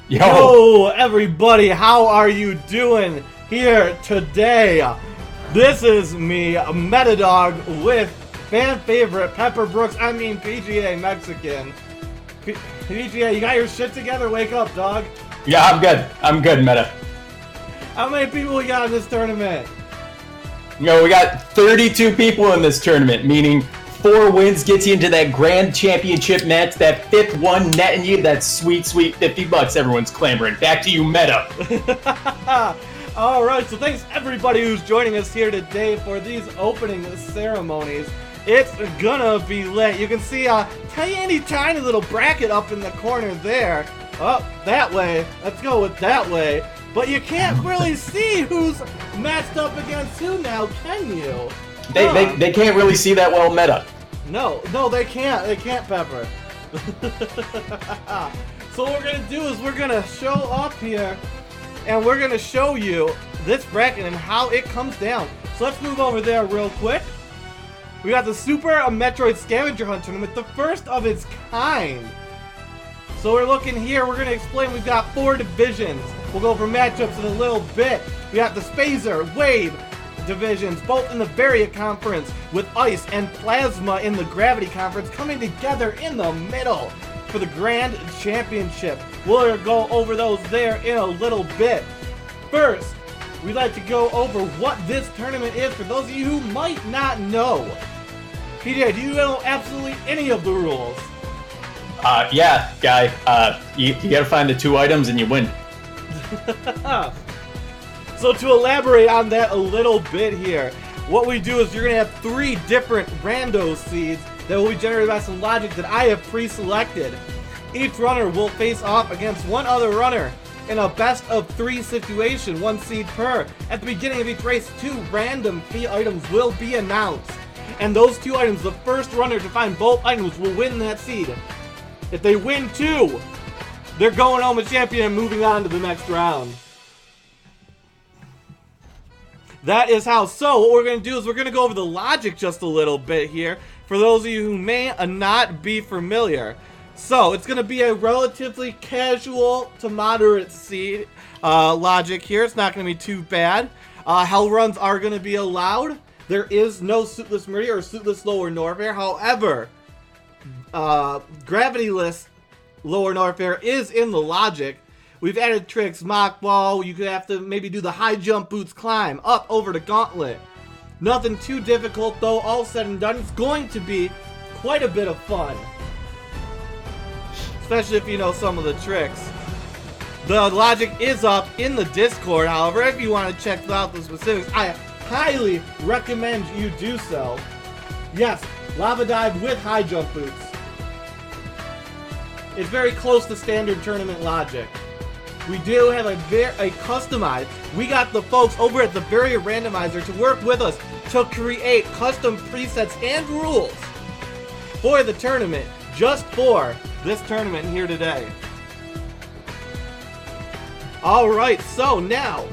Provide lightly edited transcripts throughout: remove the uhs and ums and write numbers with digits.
Yo, everybody, how are you doing here today? This is me, Metadog, with fan favorite Pepper Brooks, PGA Mexican. PGA, you got your shit together? Wake up, dog. Yeah, I'm good, Meta. How many people we got in this tournament? We got 32 people in this tournament, meaning 4 wins gets you into that grand championship match. That 5th one netting you that sweet $50 everyone's clamoring. Back to you, Meta. Alright, so thanks everybody who's joining us here today for these opening ceremonies. It's gonna be lit. You can see a tiny little bracket up in the corner there. Oh, that way. Let's go with that way. But you can't really see who's matched up against who now, can you? They can't really see that well, Meta. No, they can't. They can't, Pepper. So what we're going to do is we're going to show up here, and we're going to show you this bracket and how it comes down. So let's move over there real quick. We got the Super Metroid Scavenger Hunt Tournament, the first of its kind. So we're looking here, we're going to explain, we've got 4 divisions. We'll go over matchups in a little bit. We got the Spazer, Wave divisions, both in the Varia Conference, with Ice and Plasma in the Gravity Conference, coming together in the middle for the Grand Championship. We'll go over those there in a little bit. First, we'd like to go over what this tournament is for those of you who might not know. PJ, do you know absolutely any of the rules? Yeah, guy. You gotta find the 2 items and you win. So to elaborate on that a little bit here, what we do is you're going to have 3 different rando seeds that will be generated by some logic that I have pre-selected. Each runner will face off against one other runner in a best of 3 situation, 1 seed per. At the beginning of each race, 2 random key items will be announced. And those 2 items, the first runner to find both items will win that seed. If they win 2, they're going home a champion and moving on to the next round. That is how. So what we're going to do is we're going to go over the logic just a little bit here for those of you who may not be familiar. So it's going to be a relatively casual to moderate seed logic here. It's not going to be too bad. Hell runs are going to be allowed. There is no suitless Meridian or suitless lower Norfair. However, gravityless lower Norfair is in the logic. We've added tricks, mock ball, you could have to maybe do the high jump boots climb up over the gauntlet. Nothing too difficult though, all said and done. It's going to be quite a bit of fun. Especially if you know some of the tricks. The logic is up in the Discord, however, if you want to check out the specifics, I highly recommend you do so. Yes, lava dive with high jump boots. It's very close to standard tournament logic. We do have a customized. We got the folks over at the Varia Randomizer to work with us to create custom presets and rules for the tournament, just for this tournament here today. Alright, so now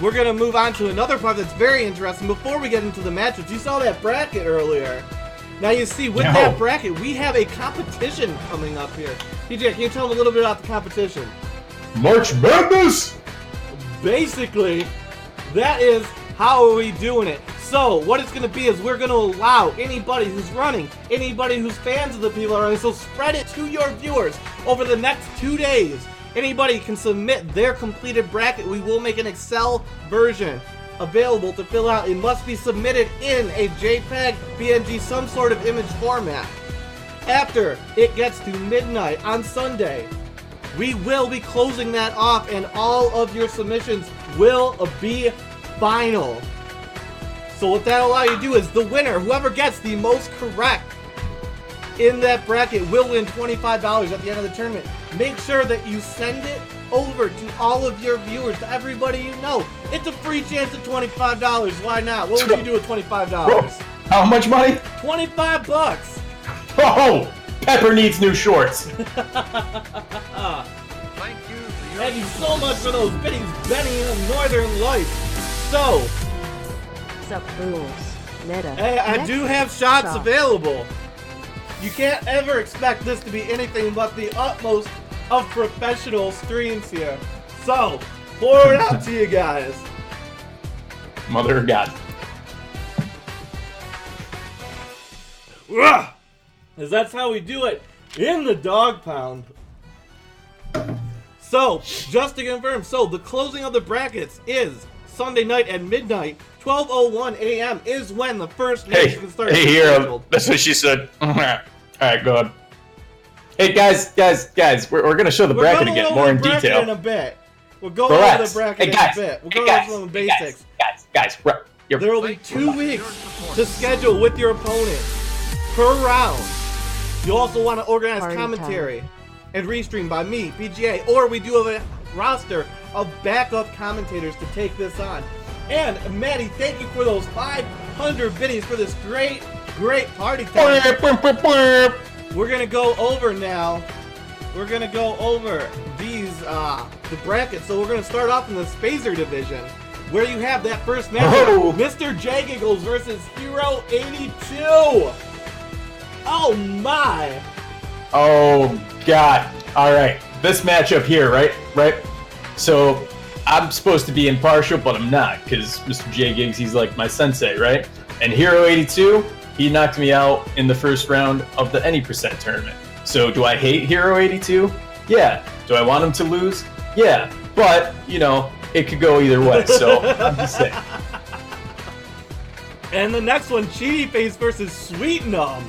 we're going to move on to another part that's very interesting. Before we get into the matchups, you saw that bracket earlier. Now you see, with that bracket, we have a competition coming up here. DJ, can you tell them a little bit about the competition? March Madness! Basically, that is how are we doing it. So, what it's going to be is we're going to allow anybody who's running, anybody who's fans of the people are running, so spread it to your viewers over the next 2 days. Anybody can submit their completed bracket. We will make an Excel version available to fill out. It must be submitted in a JPEG, PNG, some sort of image format. After it gets to midnight on Sunday, we will be closing that off and all of your submissions will be final. So what that'll allow you to do is the winner, whoever gets the most correct in that bracket, will win $25 at the end of the tournament. Make sure that you send it over to all of your viewers, to everybody you know. It's a free chance at $25. Why not? What would you do with $25? How much money? $25. Oh, Pepper needs new shorts. Thank you so much for those biddings, Benny and Northern Lights. So, Sup fools. Meta. hey, I do have shots available. You can't ever expect this to be anything but the utmost of professional streams here. So, pour it out to you guys. Mother of God. Because that's how we do it in the dog pound. So, just to confirm, so the closing of the brackets is Sunday night at midnight. 12:01 a.m. is when the first match can start. Hey, Hero. That's what she said. All right, go ahead. Hey, guys, we're going to show the bracket again, more in detail. In a bit. We'll go over the bracket in a bit. We'll go over some of the basics. Guys, there will be 2 weeks to schedule with your opponent per round. You also want to organize commentary and restream by me, PGA, or we do have a roster of backup commentators to take this on. And Maddie, thank you for those 500 biddies for this great party time. We're gonna go over now. We're gonna go over these the brackets. So we're gonna start off in the Spazer division, where you have that first matchup, Mr. J Giggles versus Hero 82. Oh my! Oh God! All right, this matchup here, right? So I'm supposed to be impartial, but I'm not, because Mr. J Gigs, he's like my sensei, right? And Hero 82, he knocked me out in the first round of the Any Percent tournament. So do I hate Hero 82? Yeah. Do I want him to lose? Yeah. But, you know, it could go either way, so I'm just saying. And the next one, Cheaty Face versus Sweet Numb.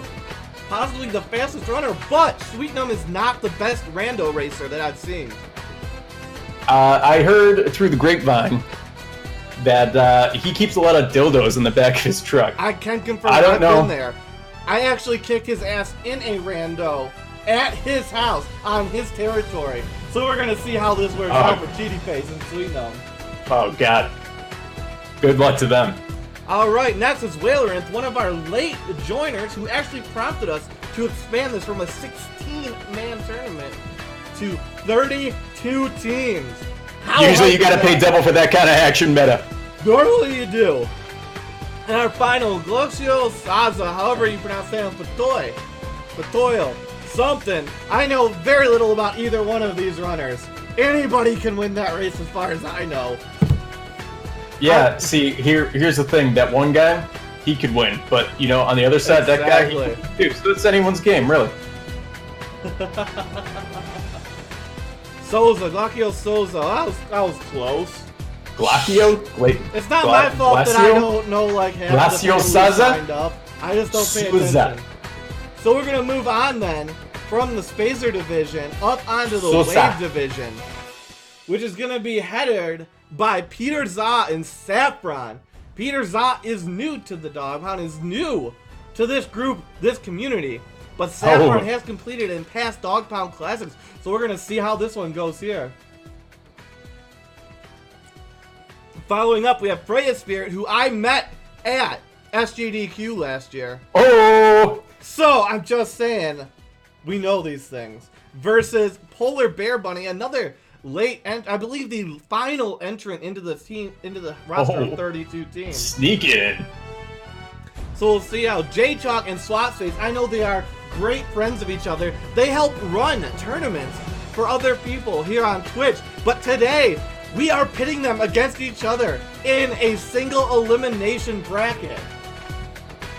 Possibly the fastest runner, but Sweet Numb is not the best rando racer that I've seen. I heard through the grapevine that he keeps a lot of dildos in the back of his truck. I can confirm I've been there. I actually kicked his ass in a rando at his house on his territory. So we're going to see how this works out for Cheaty Face and Sweet Numb. Oh, God. Good luck to them. Alright, next is Whaler, one of our late joiners who actually prompted us to expand this from a 16-man tournament to 32 teams. Usually you gotta pay double for that kind of action meta. Normally you do. And our final, Glocio Saza, however you pronounce that, Patoyo, something. I know very little about either one of these runners. Anybody can win that race as far as I know. Yeah, see, here's the thing. That one guy, he could win. But, you know, on the other side, that guy, he could too. So it's anyone's game, really. Glacchio Souza. That was close. Glacchio? It's not my fault that I don't know, like, half the people who signed up. I just don't pay attention. So we're going to move on, then, from the Spazer division up onto the Wave division, which is going to be headed by Peter Za and Saffron. Peter Za is new to the Dog Pound, is new to this group, this community. But Saffron has completed in past Dog Pound Classics, so we're going to see how this one goes here. Following up, we have Freya Spirit, who I met at SGDQ last year. Oh! So, I'm just saying, we know these things. Versus Polar Bear Bunny, another late, I believe the final entrant into the team, into the roster of 32 teams. Sneak in. So we'll see how J-Chalk and Swapface, I know they are great friends of each other. They help run tournaments for other people here on Twitch. But today, we are pitting them against each other in a single elimination bracket.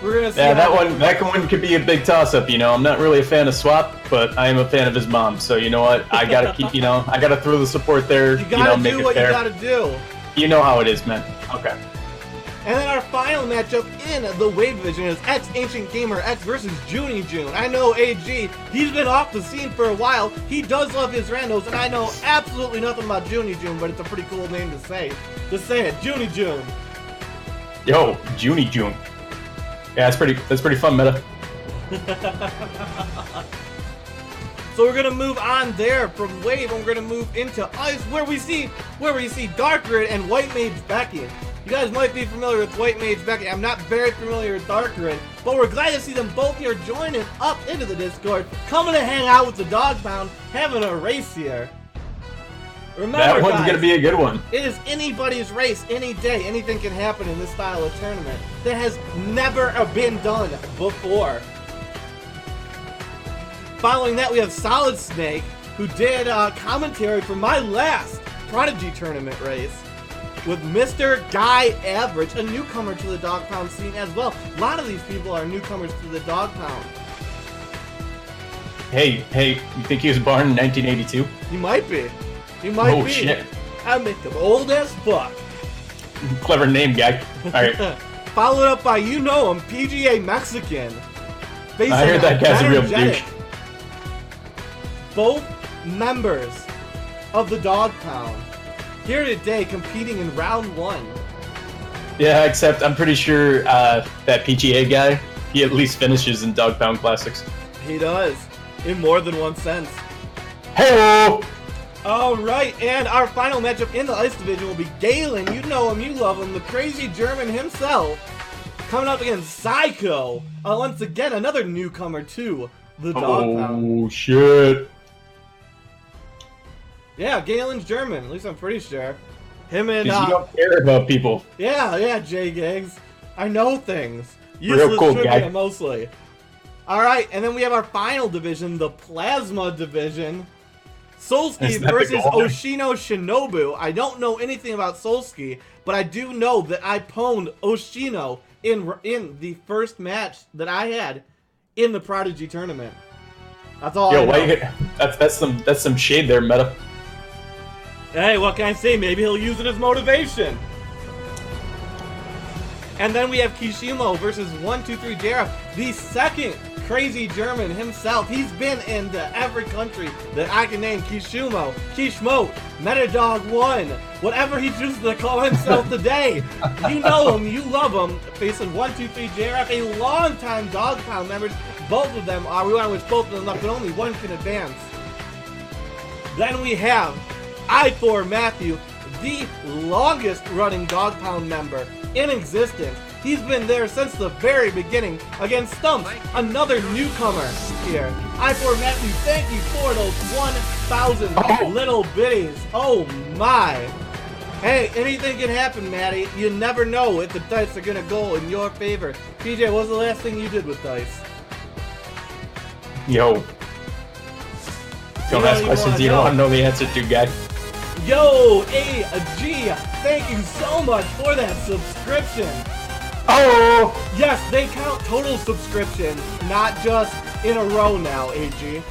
We're gonna see. Yeah, that one could be a big toss-up. You know, I'm not really a fan of Swap, but I am a fan of his mom. So you know what? I gotta keep. You know, I gotta throw the support there. You gotta make do what it fair. you gotta do. You know how it is, man. Okay. And then our final matchup in the Wave division is X Ancient Gamer X versus Junie June. I know AG, he's been off the scene for a while. He does love his randos, and I know absolutely nothing about Junie June, but it's a pretty cool name to say. Just say it, Junie June. Yo, Junie June. Yeah, that's pretty fun meta. So we're gonna move on there from Wave, and we're gonna move into Ice, where we see Dark Grid and White Mage Becky. You guys might be familiar with White Mage Becky. I'm not very familiar with Dark Grid, but we're glad to see them both here joining up into the Discord, coming to hang out with the Dog Pound, having a race here. Remember, that one's guys, gonna be a good one. It is anybody's race, any day. Anything can happen in this style of tournament that has never been done before. Following that, we have Solid Snake who did commentary for my last Prodigy tournament race with Mr. Guy Average, a newcomer to the Dog Pound scene as well. A lot of these people are newcomers to the Dog Pound. Hey, you think he was born in 1982? He might be. He might be. Oh, shit. I make him old as fuck. Clever name, guy. Alright. Followed up by, you know him, PGA Mexican. I heard that guy's a real energetic. douche. Both members of the Dog Pound here today competing in round 1. Yeah, except I'm pretty sure that PGA guy, he at least finishes in Dog Pound Classics. He does, in more than one sense. Hey-o! Alright, and our final matchup in the Ice Division will be Galen. You know him, you love him, the crazy German himself. Coming up against Psycho. Once again, another newcomer to the Dog Pound. Oh, shit. Yeah, Galen's German, at least I'm pretty sure. Him and, Because you don't care about people. Yeah, Jay Gigs. I know things. Real Useless cool trivia, guy. mostly. Alright, and then we have our final division, the Plasma Division. Solski Is that the versus goal? Oshino Shinobu. I don't know anything about Solski, but I do know that I pwned Oshino in the first match that I had in the Prodigy tournament. That's all I know. That's some shade there, Meta. Hey, what can I say? Maybe he'll use it as motivation. And then we have Kishimo versus 123 Jera, the second crazy German himself. He's been into every country that I can name. Kishimo, Metadog 1, whatever he chooses to call himself today. You know him, you love him. Facing 123 Jera, a longtime Dog Pound members. Both of them are. We want to wish both of them luck, but only one can advance. Then we have I4 Matthew, the longest running Dog Pound member in existence. He's been there since the very beginning against Stumps, another newcomer here. I4 Matthew, thank you for those 1,000 little bitties. Oh my. Hey, anything can happen, Matty. You never know if the dice are gonna go in your favor. PJ, what was the last thing you did with dice? Yo. Don't ask questions you don't want to know the answer to, guy. Yo, AG, thank you so much for that subscription. Oh! Yes, they count total subscriptions, not just in a row now, AG.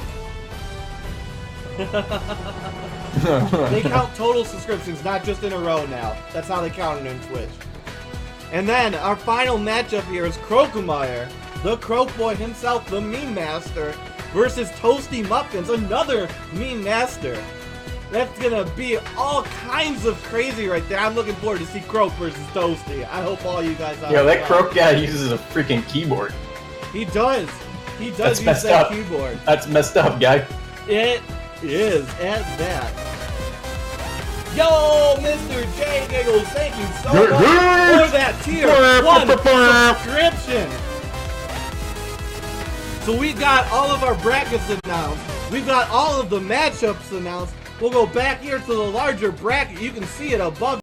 They count total subscriptions, not just in a row now. That's how they count it in Twitch. And then, our final matchup here is Crokemeyer, the Croak Boy himself, the Meme Master, versus Toasty Muffins, another Meme Master. That's gonna be all kinds of crazy right there. I'm looking forward to see Croak versus Toasty. I hope all you guys are. Yo, that Croak guy uses a freaking keyboard. He does. He does That's use messed that up. keyboard. That's messed up, guy. It is at that. Yo, Mr. J Giggles, thank you so much for that tier 1 subscription. So we got all of our brackets announced. We've got all of the matchups announced. We'll go back here to the larger bracket. You can see it above